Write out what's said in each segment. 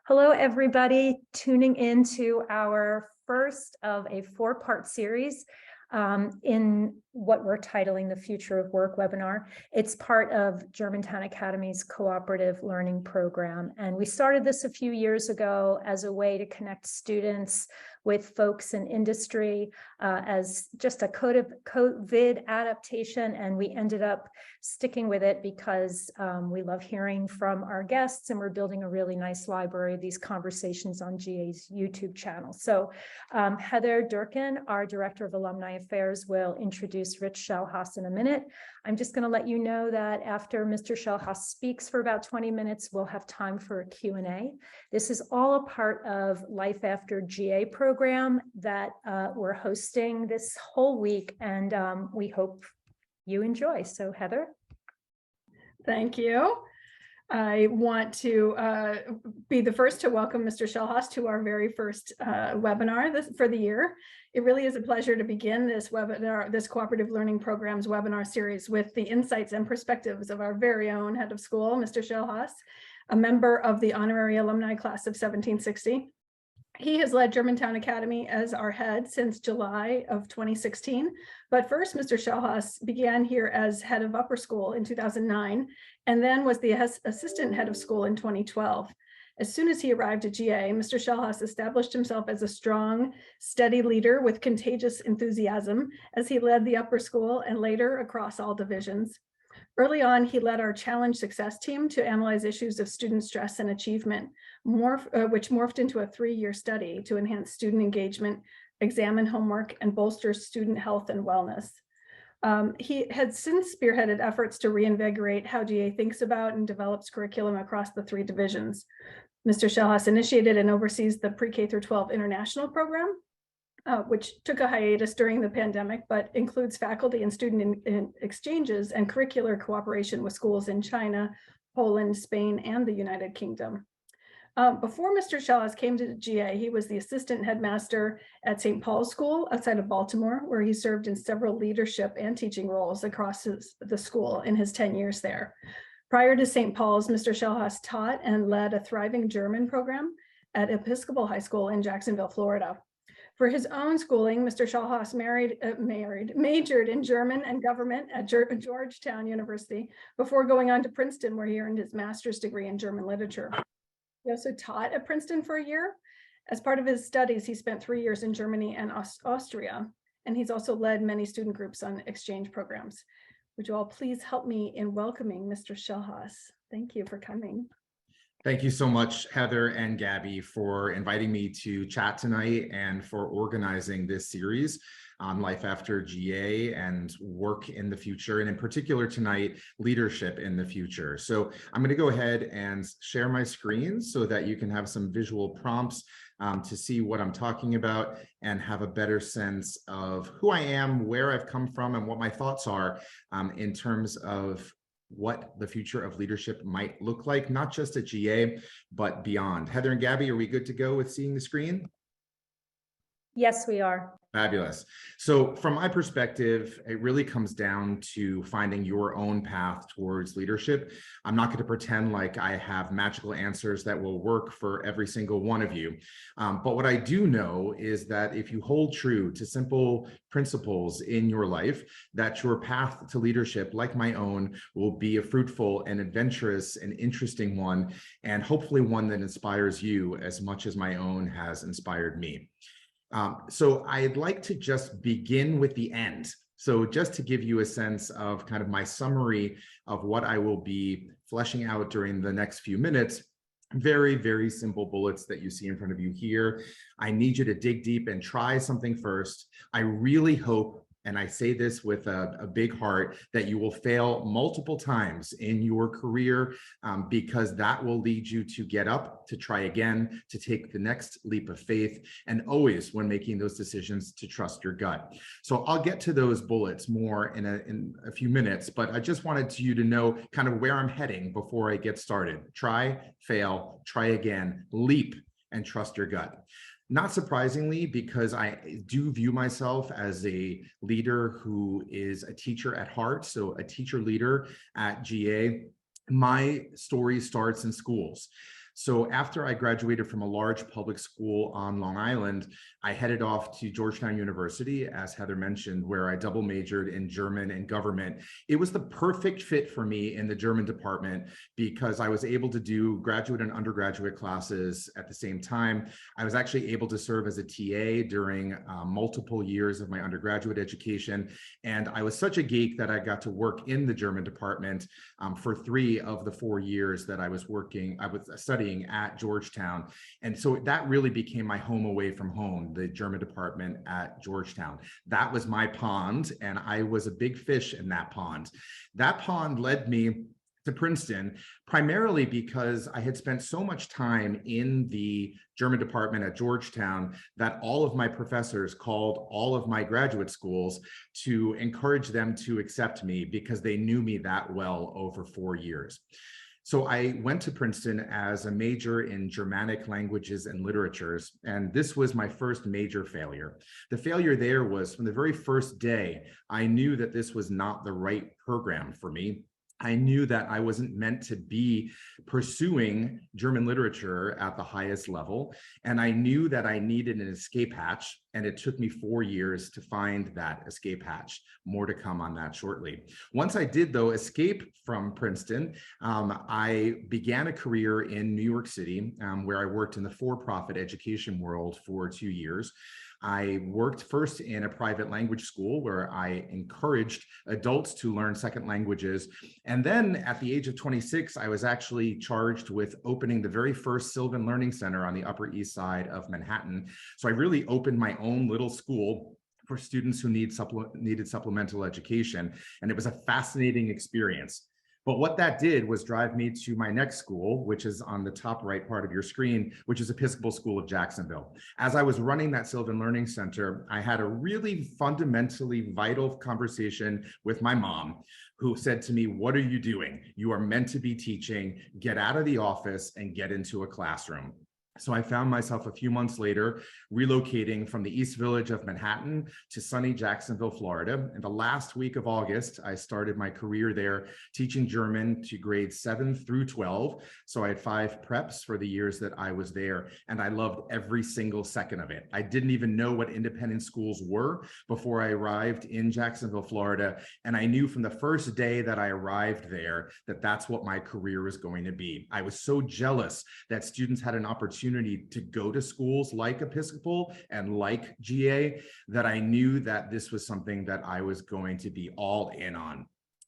Hello, everybody tuning in to our first of a four-part series in what we're titling the Future of Work webinar. It's part of Germantown Academy's cooperative learning program. And we started this a few years ago as a way to connect students with folks in industry as just a COVID adaptation. And we ended up sticking with it because we love hearing from our guests, and we're building a really nice library of these conversations on GA's YouTube channel. So Heather Durkin, our Director of Alumni Affairs, will introduce Rich Schellhas in a minute. I'm just going to let you know that after Mr. Schellhas speaks for about 20 minutes, we'll have time for a Q&A. This is all a part of Life After GA program that we're hosting this whole week, and we hope you enjoy. So Heather. Thank you. I want to be the first to welcome Mr. Schellhas to our very first webinar for the year. It really is a pleasure to begin this webinar, this Cooperative Learning Program's webinar series with the insights and perspectives of our very own head of school, Mr. Schellhas, a member of the honorary alumni class of 1760. He has led Germantown Academy as our head since July of 2016. But first, Mr. Schellhas began here as head of upper school in 2009, and then was the assistant head of school in 2012. As soon as he arrived at GA, Mr. Schellhas established himself as a strong, steady leader with contagious enthusiasm as he led the upper school and later across all divisions. Early on, he led our challenge success team to analyze issues of student stress and achievement, which morphed into a 3-year study to enhance student engagement, examine homework, and bolster student health and wellness. He had since spearheaded efforts to reinvigorate how GA thinks about and develops curriculum across the 3 divisions. Mr. Schellhas initiated and oversees the pre-K through 12 international program, which took a hiatus during the pandemic, but includes faculty and student exchanges and curricular cooperation with schools in China, Poland, Spain, and the United Kingdom. Before Mr. Schellhas came to GA, he was the assistant headmaster at St. Paul's School outside of Baltimore, where he served in several leadership and teaching roles across the school in his 10 years there. Prior to St. Paul's, Mr. Schellhas taught and led a thriving German program at Episcopal High School in Jacksonville, Florida. For his own schooling, Mr. Schellhas majored in German and government at Georgetown University before going on to Princeton, where he earned his master's degree in German literature. He also taught at Princeton for a year. As part of his studies, he spent 3 years in Germany and Austria, and he's also led many student groups on exchange programs. Would you all please help me in welcoming Mr. Schellhas? Thank you for coming. Thank you so much, Heather and Gabby, for inviting me to chat tonight and for organizing this series on Life After GA and work in the future, and in particular tonight, leadership in the future. So I'm going to go ahead and share my screen so that you can have some visual prompts to see what I'm talking about and have a better sense of who I am, where I've come from, and what my thoughts are in terms of what the future of leadership might look like, not just at GA, but beyond. Heather and Gabby, are we good to go with seeing the screen? Yes, we are. Fabulous. So from my perspective, it really comes down to finding your own path towards leadership. I'm not going to pretend like I have magical answers that will work for every single one of you. But what I do know is that if you hold true to simple principles in your life, that your path to leadership, like my own, will be a fruitful and adventurous and interesting one, and hopefully one that inspires you as much as my own has inspired me. So I'd like to just begin with the end. So just to give you a sense of kind of my summary of what I will be fleshing out during the next few minutes, very, very simple bullets that you see in front of you here. I need you to dig deep and try something first. I really hope, and I say this with a big heart, that you will fail multiple times in your career because that will lead you to get up, to try again, to take the next leap of faith, and always, when making those decisions, to trust your gut. So I'll get to those bullets more in a few minutes, but I just wanted you to know kind of where I'm heading before I get started. Try, fail, try again, leap, and trust your gut. Not surprisingly, because I do view myself as a leader who is a teacher at heart, so a teacher leader at GA, my story starts in schools. So after I graduated from a large public school on Long Island, I headed off to Georgetown University, as Heather mentioned, where I double majored in German and government. It was the perfect fit for me in the German department because I was able to do graduate and undergraduate classes at the same time. I was actually able to serve as a TA during multiple years of my undergraduate education. And I was such a geek that I got to work in the German department for 3 of the 4 years that I was studying at Georgetown. And so that really became my home away from home, the German department at Georgetown. That was my pond, and I was a big fish in that pond. That pond led me to Princeton, primarily because I had spent so much time in the German department at Georgetown that all of my professors called all of my graduate schools to encourage them to accept me because they knew me that well over 4 years. So I went to Princeton as a major in Germanic languages and literatures, and this was my first major failure. The failure there was from the very first day, I knew that this was not the right program for me. I knew that I wasn't meant to be pursuing German literature at the highest level, and I knew that I needed an escape hatch, and it took me 4 years to find that escape hatch. More to come on that shortly. Once I did, though, escape from Princeton, I began a career in New York City, where I worked in the for-profit education world for 2 years. I worked first in a private language school where I encouraged adults to learn second languages. And then at the age of 26, I was actually charged with opening the very first Sylvan Learning Center on the Upper East Side of Manhattan. So I really opened my own little school for students who needed supplemental education. And it was a fascinating experience. But what that did was drive me to my next school, which is on the top right part of your screen, which is Episcopal School of Jacksonville. As I was running that Sylvan Learning Center, I had a really fundamentally vital conversation with my mom, who said to me, "What are you doing? You are meant to be teaching. Get out of the office and get into a classroom." So I found myself a few months later relocating from the East Village of Manhattan to sunny Jacksonville, Florida. In the last week of August, I started my career there teaching German to grades 7 through 12. So I had 5 preps for the years that I was there, and I loved every single second of it. I didn't even know what independent schools were before I arrived in Jacksonville, Florida. And I knew from the first day that I arrived there that that's what my career was going to be. I was so jealous that students had an opportunity to go to schools like Episcopal and like GA that I knew that this was something that I was going to be all in on.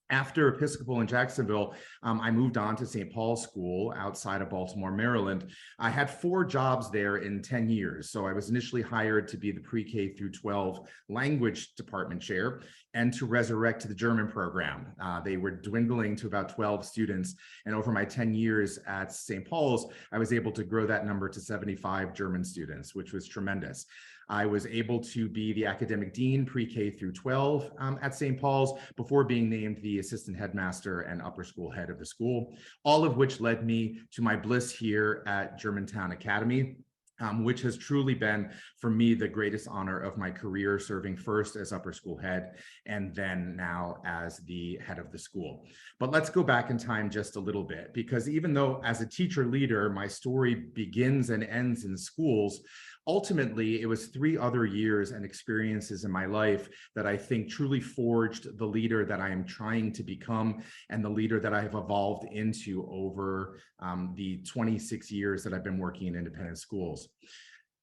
After Episcopal in Jacksonville, I moved on to St. Paul's School outside of Baltimore, Maryland. I had 4 jobs there in 10 years. So I was initially hired to be the pre-K through 12 language department chair and to resurrect the German program. They were dwindling to about 12 students. And over my 10 years at St. Paul's, I was able to grow that number to 75 German students, which was tremendous. I was able to be the academic dean pre-K through 12 at St. Paul's before being named the assistant headmaster and upper school head of the school, all of which led me to my bliss here at Germantown Academy. Which has truly been, for me, the greatest honor of my career, serving first as upper school head and then now as the head of the school. But let's go back in time just a little bit, because even though as a teacher leader, my story begins and ends in schools, ultimately, it was 3 other years and experiences in my life that I think truly forged the leader that I am trying to become and the leader that I have evolved into over the 26 years that I've been working in independent schools.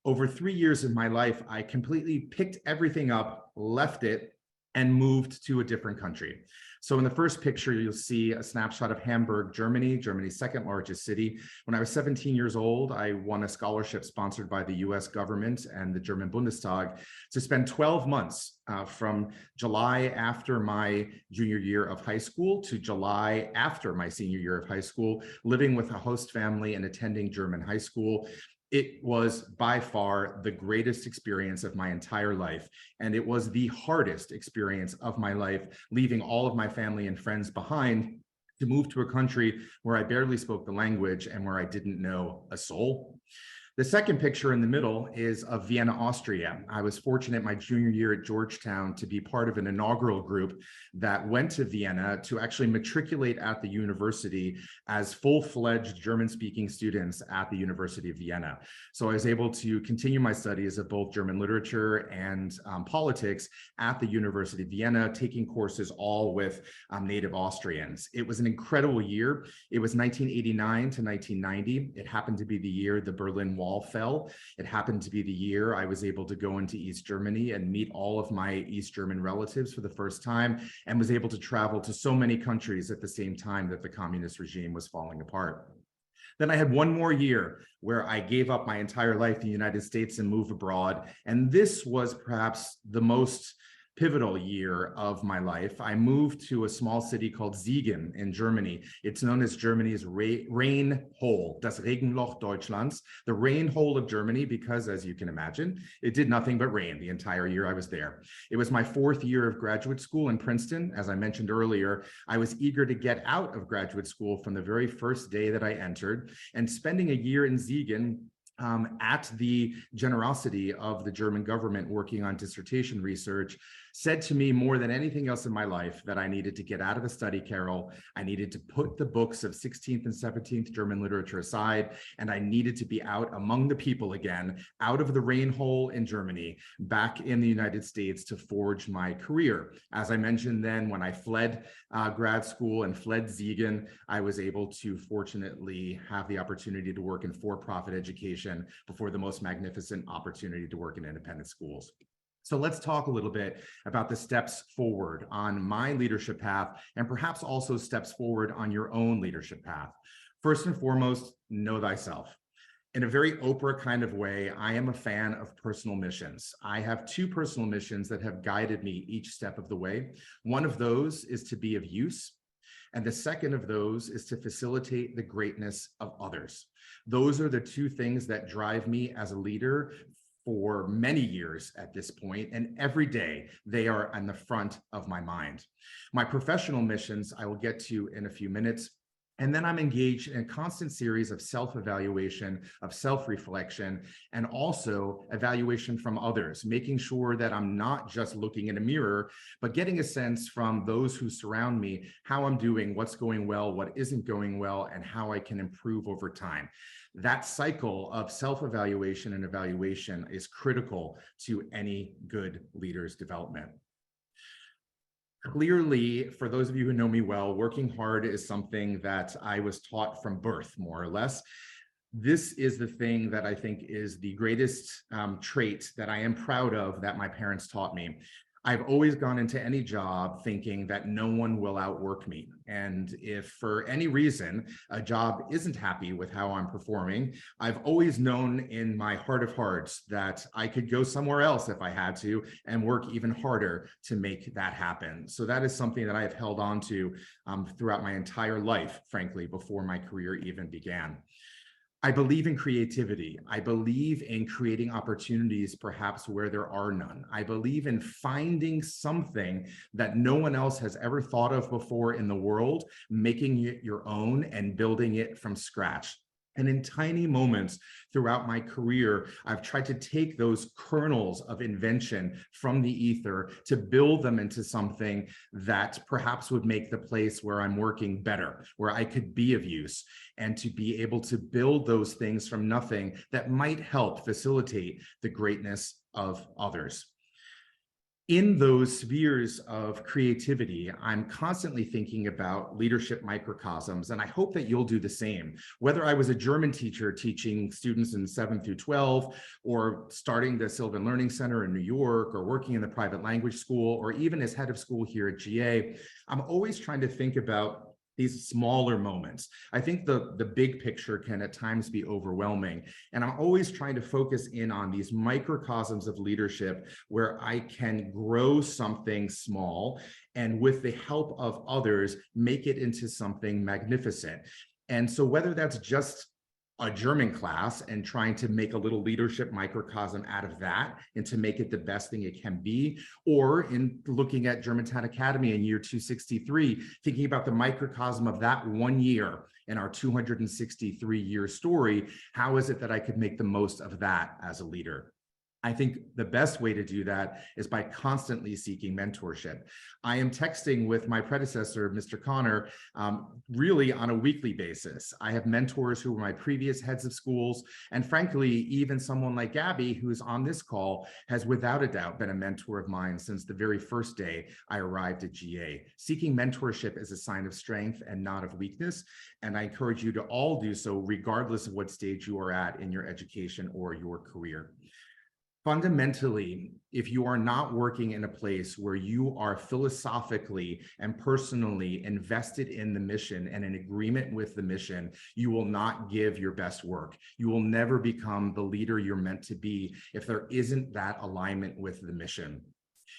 Over 3 years of my life, I completely picked everything up, left it, and moved to a different country. So in the first picture, you'll see a snapshot of Hamburg, Germany, Germany's 2nd largest city. When I was 17 years old, I won a scholarship sponsored by the US government and the German Bundestag to spend 12 months from July after my junior year of high school to July after my senior year of high school, living with a host family and attending German high school. It was by far the greatest experience of my entire life. And it was the hardest experience of my life, leaving all of my family and friends behind to move to a country where I barely spoke the language and where I didn't know a soul. The second picture in the middle is of Vienna, Austria. I was fortunate my junior year at Georgetown to be part of an inaugural group that went to Vienna to actually matriculate at the university as full-fledged German-speaking students at the University of Vienna. So I was able to continue my studies of both German literature and politics at the University of Vienna, taking courses all with native Austrians. It was an incredible year. It was 1989 to 1990. It happened to be the year the Berlin Wall fell. It happened to be the year I was able to go into East Germany and meet all of my East German relatives for the first time, and was able to travel to so many countries at the same time that the communist regime was falling apart. Then I had one more year where I gave up my entire life in the United States and moved abroad. And this was perhaps the most pivotal year of my life. I moved to a small city called Siegen in Germany. It's known as Germany's rain hole, das Regenloch Deutschlands, the rain hole of Germany, because as you can imagine, it did nothing but rain the entire year I was there. It was my fourth year of graduate school in Princeton. As I mentioned earlier, I was eager to get out of graduate school from the very first day that I entered, and spending a year in Siegen at the generosity of the German government working on dissertation research said to me more than anything else in my life that I needed to get out of the study carrel. I needed to put the books of 16th and 17th German literature aside, and I needed to be out among the people again, out of the rain hole in Germany, back in the United States to forge my career. As I mentioned then, when I fled grad school and fled Siegen, I was able to fortunately have the opportunity to work in for-profit education before the most magnificent opportunity to work in independent schools. So let's talk a little bit about the steps forward on my leadership path, and perhaps also steps forward on your own leadership path. First and foremost, know thyself. In a very Oprah kind of way, I am a fan of personal missions. I have two personal missions that have guided me each step of the way. One of those is to be of use, and the second of those is to facilitate the greatness of others. Those are the two things that drive me as a leader for many years at this point, and every day they are on the front of my mind. My professional missions I will get to in a few minutes. And then I'm engaged in a constant series of self-evaluation, of self-reflection, and also evaluation from others, making sure that I'm not just looking in a mirror, but getting a sense from those who surround me, how I'm doing, what's going well, what isn't going well, and how I can improve over time. That cycle of self-evaluation and evaluation is critical to any good leader's development. Clearly, for those of you who know me well, working hard is something that I was taught from birth, more or less. This is the thing that I think is the greatest trait that I am proud of that my parents taught me. I've always gone into any job thinking that no one will outwork me. And if for any reason a job isn't happy with how I'm performing, I've always known in my heart of hearts that I could go somewhere else if I had to and work even harder to make that happen. So that is something that I have held on to throughout my entire life, frankly, before my career even began. I believe in creativity. I believe in creating opportunities perhaps where there are none. I believe in finding something that no one else has ever thought of before in the world, making it your own and building it from scratch. And in tiny moments throughout my career, I've tried to take those kernels of invention from the ether to build them into something that perhaps would make the place where I'm working better, where I could be of use, and to be able to build those things from nothing that might help facilitate the greatness of others. In those spheres of creativity, I'm constantly thinking about leadership microcosms, and I hope that you'll do the same. Whether I was a German teacher teaching students in 7 through 12, or starting the Sylvan Learning Center in New York, or working in the private language school, or even as head of school here at GA, I'm always trying to think about these smaller moments. I think the big picture can at times be overwhelming. And I'm always trying to focus in on these microcosms of leadership where I can grow something small and with the help of others, make it into something magnificent. And so whether that's just a German class and trying to make a little leadership microcosm out of that and to make it the best thing it can be, or in looking at Germantown Academy in year 263, thinking about the microcosm of that 1 year in our 263-year story, how is it that I could make the most of that as a leader? I think the best way to do that is by constantly seeking mentorship. I am texting with my predecessor, Mr. Connor, really on a weekly basis. I have mentors who were my previous heads of schools, and frankly, even someone like Gabby, who is on this call, has without a doubt been a mentor of mine since the very first day I arrived at GA. Seeking mentorship is a sign of strength and not of weakness, and I encourage you to all do so regardless of what stage you are at in your education or your career. Fundamentally, if you are not working in a place where you are philosophically and personally invested in the mission and in agreement with the mission, you will not give your best work. You will never become the leader you're meant to be if there isn't that alignment with the mission.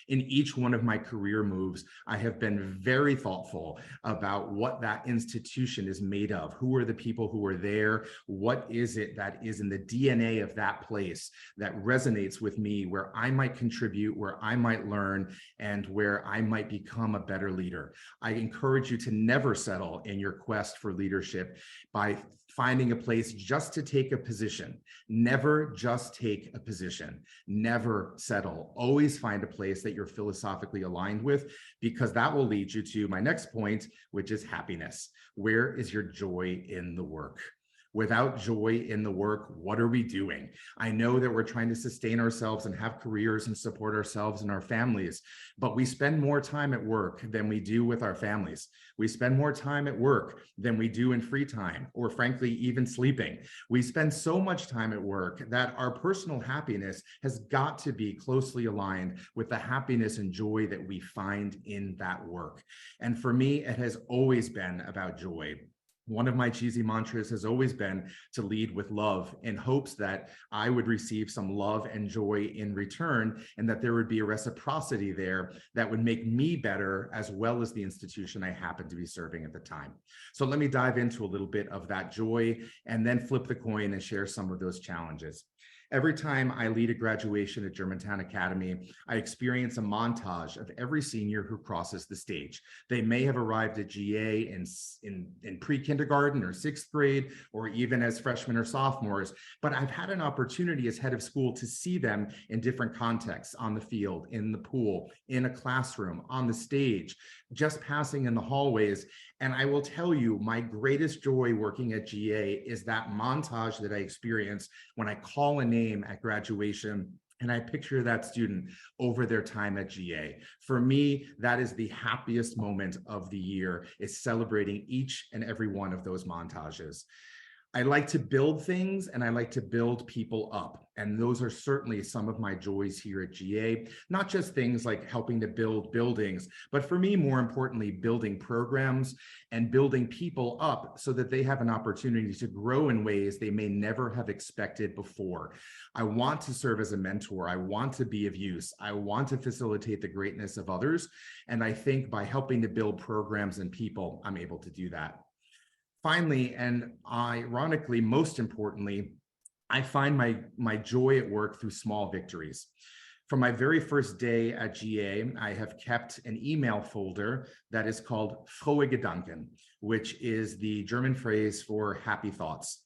In each one of my career moves, I have been very thoughtful about what that institution is made of. Who are the people who are there? What is it that is in the DNA of that place that resonates with me, where I might contribute, where I might learn, and where I might become a better leader? I encourage you to never settle in your quest for leadership by finding a place just to take a position. Never just take a position. Never settle. Always find a place that you're philosophically aligned with, because that will lead you to my next point, which is happiness. Where is your joy in the work? Without joy in the work, what are we doing? I know that we're trying to sustain ourselves and have careers and support ourselves and our families, but we spend more time at work than we do with our families. We spend more time at work than we do in free time, or frankly, even sleeping. We spend so much time at work that our personal happiness has got to be closely aligned with the happiness and joy that we find in that work. And for me, it has always been about joy. One of my cheesy mantras has always been to lead with love, in hopes that I would receive some love and joy in return, and that there would be a reciprocity there that would make me better, as well as the institution I happen to be serving at the time. So let me dive into a little bit of that joy and then flip the coin and share some of those challenges. Every time I lead a graduation at Germantown Academy, I experience a montage of every senior who crosses the stage. They may have arrived at GA in pre-kindergarten or sixth grade, or even as freshmen or sophomores, but I've had an opportunity as head of school to see them in different contexts: on the field, in the pool, in a classroom, on the stage, just passing in the hallways. And I will tell you, my greatest joy working at GA is that montage that I experience when I call a name at graduation and I picture that student over their time at GA. For me, that is the happiest moment of the year, is celebrating each and every one of those montages. I like to build things and I like to build people up. And those are certainly some of my joys here at GA, not just things like helping to build buildings, but for me, more importantly, building programs and building people up so that they have an opportunity to grow in ways they may never have expected before. I want to serve as a mentor. I want to be of use. I want to facilitate the greatness of others. And I think by helping to build programs and people, I'm able to do that. Finally, and ironically, most importantly, I find my joy at work through small victories. From my very first day at GA, I have kept an email folder that is called Frohe Gedanken, which is the German phrase for happy thoughts.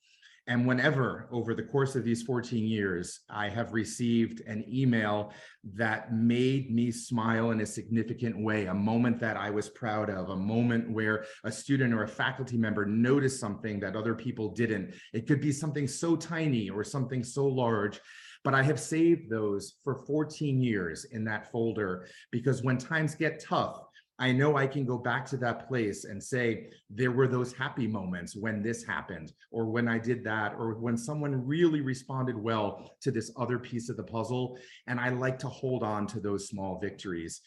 And whenever, over the course of these 14 years, I have received an email that made me smile in a significant way, a moment that I was proud of, a moment where a student or a faculty member noticed something that other people didn't. It could be something so tiny or something so large, but I have saved those for 14 years in that folder, because when times get tough, I know I can go back to that place and say, there were those happy moments when this happened, or when I did that, or when someone really responded well to this other piece of the puzzle. And I like to hold on to those small victories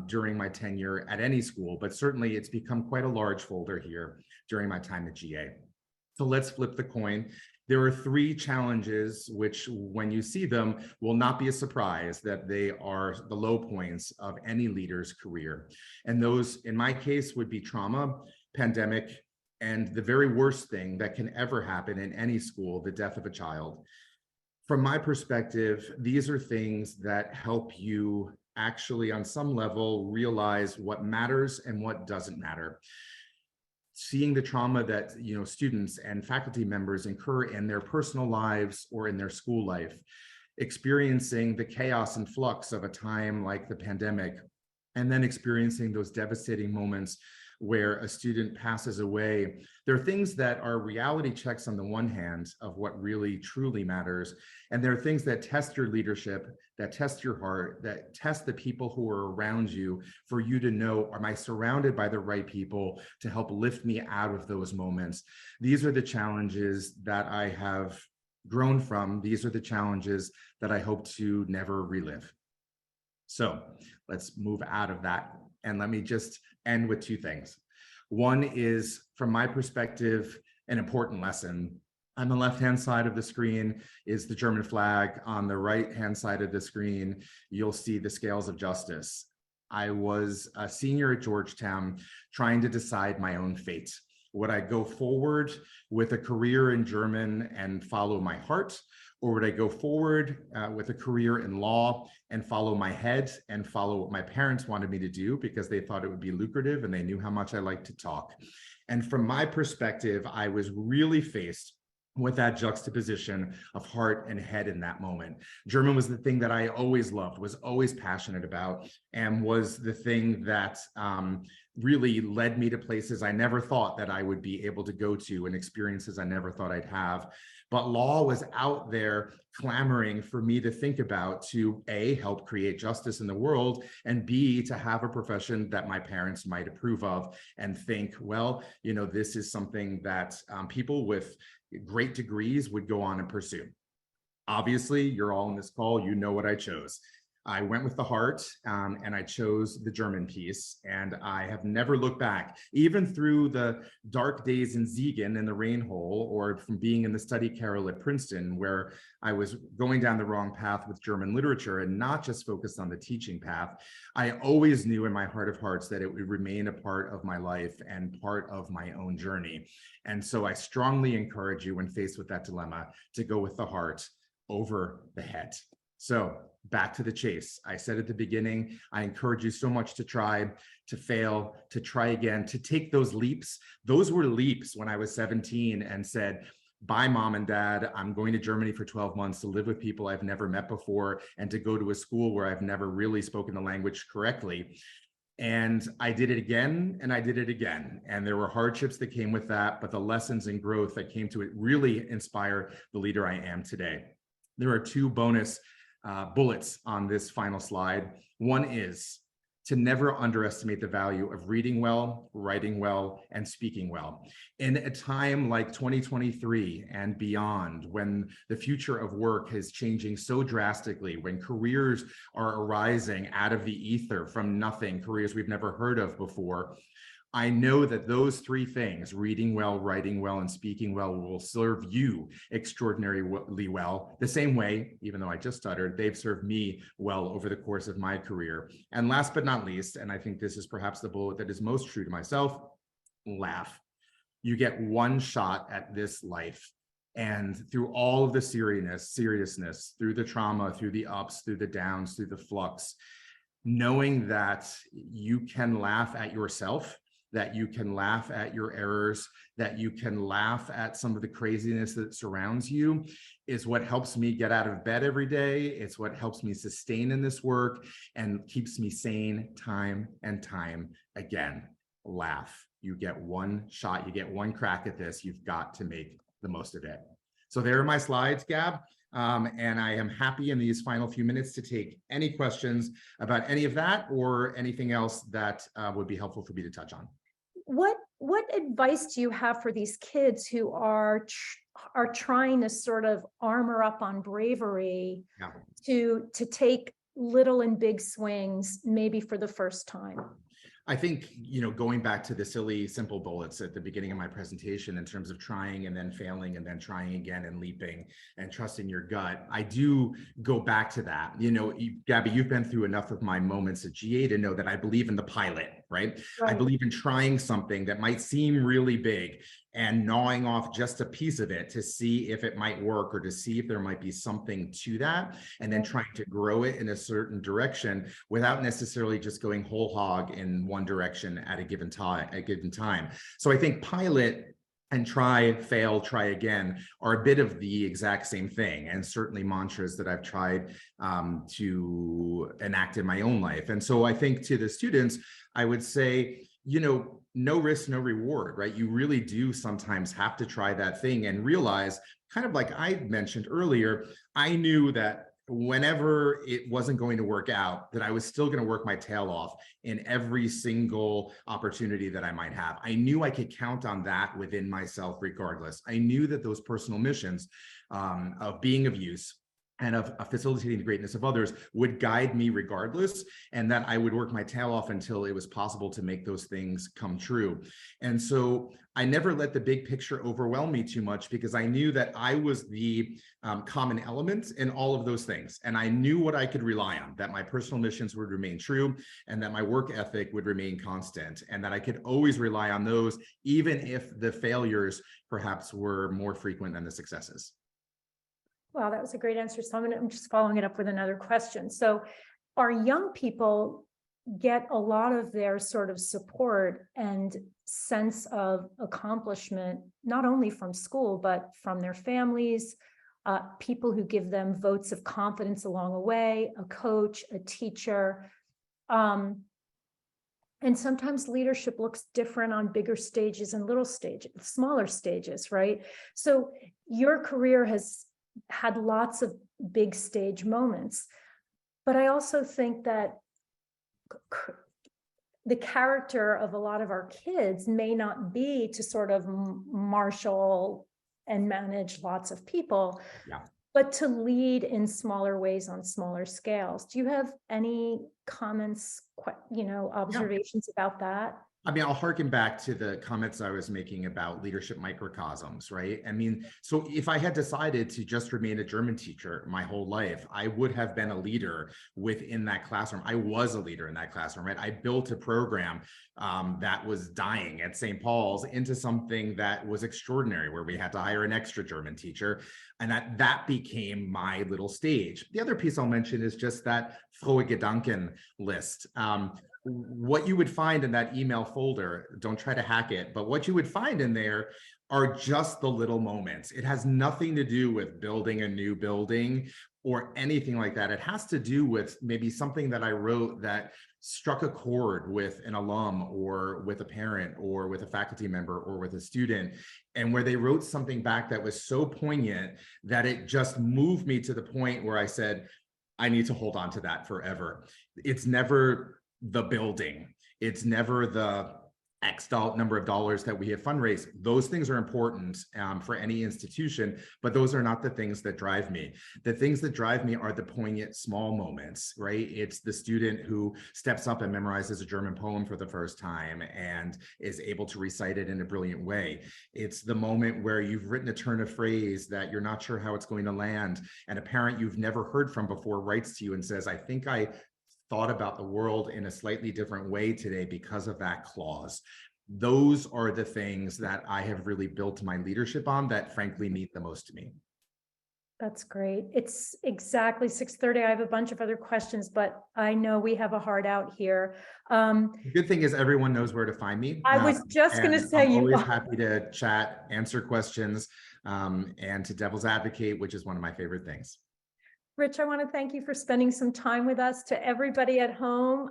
during my tenure at any school, but certainly it's become quite a large folder here during my time at GA. So let's flip the coin. There are three challenges which, when you see them, will not be a surprise that they are the low points of any leader's career. And those, in my case, would be trauma, pandemic, and the very worst thing that can ever happen in any school, the death of a child. From my perspective, these are things that help you actually, on some level, realize what matters and what doesn't matter. Seeing the trauma that students and faculty members incur in their personal lives or in their school life, experiencing the chaos and flux of a time like the pandemic, and then experiencing those devastating moments where a student passes away. There are things that are reality checks on the one hand of what really truly matters. And there are things that test your leadership, that test your heart, that test the people who are around you for you to know, am I surrounded by the right people to help lift me out of those moments? These are the challenges that I have grown from. These are the challenges that I hope to never relive. So let's move out of that. And let me just end with two things. One is, from my perspective, an important lesson. On the left-hand side of the screen is the German flag. On the right-hand side of the screen, you'll see the scales of justice. I was a senior at Georgetown trying to decide my own fate. Would I go forward with a career in German and follow my heart? Or would I go forward with a career in law and follow my head and follow what my parents wanted me to do because they thought it would be lucrative and they knew how much I liked to talk? And from my perspective, I was really faced with that juxtaposition of heart and head in that moment. German was the thing that I always loved, was always passionate about, and was the thing that really led me to places I never thought that I would be able to go to, and experiences I never thought I'd have. But law was out there clamoring for me to think about, to A, help create justice in the world, and B, to have a profession that my parents might approve of and think, well, this is something that people with great degrees would go on and pursue. Obviously, you're all in this call, you know what I chose. I went with the heart, and I chose the German piece, and I have never looked back, even through the dark days in Siegen in the rain hole, or from being in the study carrel at Princeton, where I was going down the wrong path with German literature and not just focused on the teaching path. I always knew in my heart of hearts that it would remain a part of my life and part of my own journey. And so I strongly encourage you, when faced with that dilemma, to go with the heart over the head. So back to the chase. I said at the beginning, I encourage you so much to try, to fail, to try again, to take those leaps. Those were leaps when I was 17 and said, bye, mom and dad, I'm going to Germany for 12 months to live with people I've never met before and to go to a school where I've never really spoken the language correctly. And I did it again, and I did it again. And there were hardships that came with that, but the lessons and growth that came to it really inspire the leader I am today. There are two bonus bullets on this final slide. One is to never underestimate the value of reading well, writing well, and speaking well. In a time like 2023 and beyond, when the future of work is changing so drastically, when careers are arising out of the ether from nothing, careers we've never heard of before, I know that those three things, reading well, writing well, and speaking well, will serve you extraordinarily well, the same way, even though I just stuttered, they've served me well over the course of my career. And last but not least, and I think this is perhaps the bullet that is most true to myself, laugh. You get one shot at this life. And through all of the seriousness, through the trauma, through the ups, through the downs, through the flux, knowing that you can laugh at yourself, that you can laugh at your errors, that you can laugh at some of the craziness that surrounds you, is what helps me get out of bed every day. It's what helps me sustain in this work and keeps me sane time and time again. Laugh. You get one shot, you get one crack at this. You've got to make the most of it. So there are my slides, Gab. And I am happy in these final few minutes to take any questions about any of that or anything else that would be helpful for me to touch on. What advice do you have for these kids who are trying to sort of armor up on bravery to take little and big swings, maybe for the first time? I think, going back to the silly, simple bullets at the beginning of my presentation in terms of trying and then failing and then trying again and leaping and trusting your gut, I do go back to that. Gabby, you've been through enough of my moments at GA to know that I believe in the pilot, right? I Right. believe in trying something that might seem really big and gnawing off just a piece of it to see if it might work or to see if there might be something to that, and then trying to grow it in a certain direction without necessarily just going whole hog in one direction at a given time. So I think pilot and try, fail, try again are a bit of the exact same thing, and certainly mantras that I've tried to enact in my own life. And so I think to the students, I would say, no risk, no reward, right? You really do sometimes have to try that thing and realize, kind of like I mentioned earlier, I knew that whenever it wasn't going to work out, that I was still going to work my tail off in every single opportunity that I might have. I knew I could count on that within myself regardless. I knew that those personal missions of being of use and of facilitating the greatness of others would guide me regardless, and that I would work my tail off until it was possible to make those things come true. And so I never let the big picture overwhelm me too much, because I knew that I was the common element in all of those things. And I knew what I could rely on, that my personal missions would remain true, and that my work ethic would remain constant, and that I could always rely on those, even if the failures perhaps were more frequent than the successes. Wow, that was a great answer. So I'm just following it up with another question. So our young people get a lot of their sort of support and sense of accomplishment, not only from school, but from their families, people who give them votes of confidence along the way, a coach, a teacher. And sometimes leadership looks different on bigger stages and little stages, smaller stages, right? So your career has had lots of big stage moments, but I also think that the character of a lot of our kids may not be to sort of marshal and manage lots of people, but to lead in smaller ways on smaller scales. Do you have any comments, observations about that? I mean, I'll harken back to the comments I was making about leadership microcosms, right? I mean, so if I had decided to just remain a German teacher my whole life, I would have been a leader within that classroom. I was a leader in that classroom, right? I built a program that was dying at St. Paul's into something that was extraordinary, where we had to hire an extra German teacher, and that became my little stage. The other piece I'll mention is just that frohe Gedanken list. What you would find in that email folder, don't try to hack it, but what you would find in there are just the little moments. It has nothing to do with building a new building or anything like that. It has to do with maybe something that I wrote that struck a chord with an alum or with a parent or with a faculty member or with a student, and where they wrote something back that was so poignant that it just moved me to the point where I said, I need to hold on to that forever. It's never the building. It's never the X number of dollars that we have fundraised. Those things are important for any institution, but those are not the things that drive me. The things that drive me are the poignant small moments, right? It's the student who steps up and memorizes a German poem for the first time and is able to recite it in a brilliant way. It's the moment where you've written a turn of phrase that you're not sure how it's going to land, and a parent you've never heard from before writes to you and says, I think I thought about the world in a slightly different way today because of that clause. Those are the things that I have really built my leadership on that frankly mean the most to me. That's great. It's exactly 6:30. I have a bunch of other questions, but I know we have a hard out here. The good thing is everyone knows where to find me. I was just going to say, I'm always happy to chat, answer questions, and to devil's advocate, which is one of my favorite things. Rich, I want to thank you for spending some time with us. To everybody at home,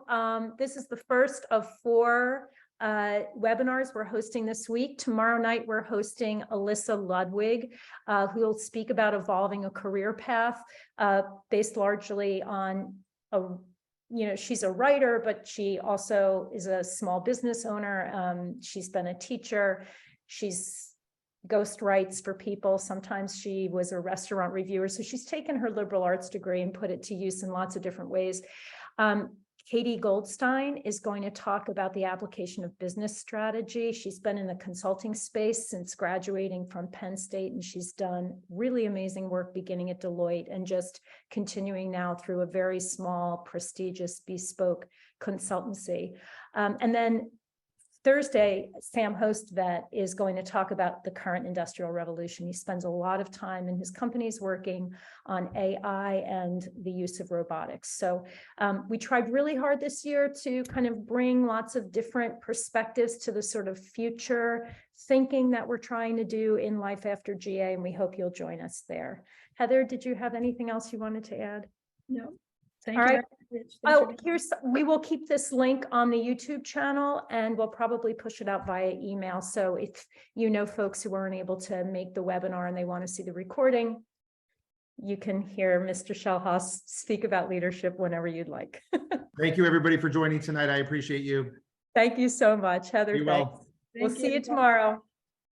this is the first of 4 webinars we're hosting this week. Tomorrow night, we're hosting Alyssa Ludwig, who will speak about evolving a career path based largely on she's a writer, but she also is a small business owner. She's been a teacher. She's ghost writes for people. Sometimes she was a restaurant reviewer. So she's taken her liberal arts degree and put it to use in lots of different ways. Katie Goldstein is going to talk about the application of business strategy. She's been in the consulting space since graduating from Penn State, and she's done really amazing work beginning at Deloitte and just continuing now through a very small, prestigious, bespoke consultancy. And then Thursday, Sam Hostvet is going to talk about the current industrial revolution. He spends a lot of time in his companies working on AI and the use of robotics. So we tried really hard this year to kind of bring lots of different perspectives to the sort of future thinking that we're trying to do in life after GA, and we hope you'll join us there. Heather, did you have anything else you wanted to add? No. Thank All you. right. Oh, we will keep this link on the YouTube channel, and we'll probably push it out via email. So if you know folks who weren't able to make the webinar and they want to see the recording, you can hear Mr. Schellhas speak about leadership whenever you'd like. Thank you, everybody, for joining tonight. I appreciate you. Thank you so much, Heather. Be well. We'll see you tomorrow.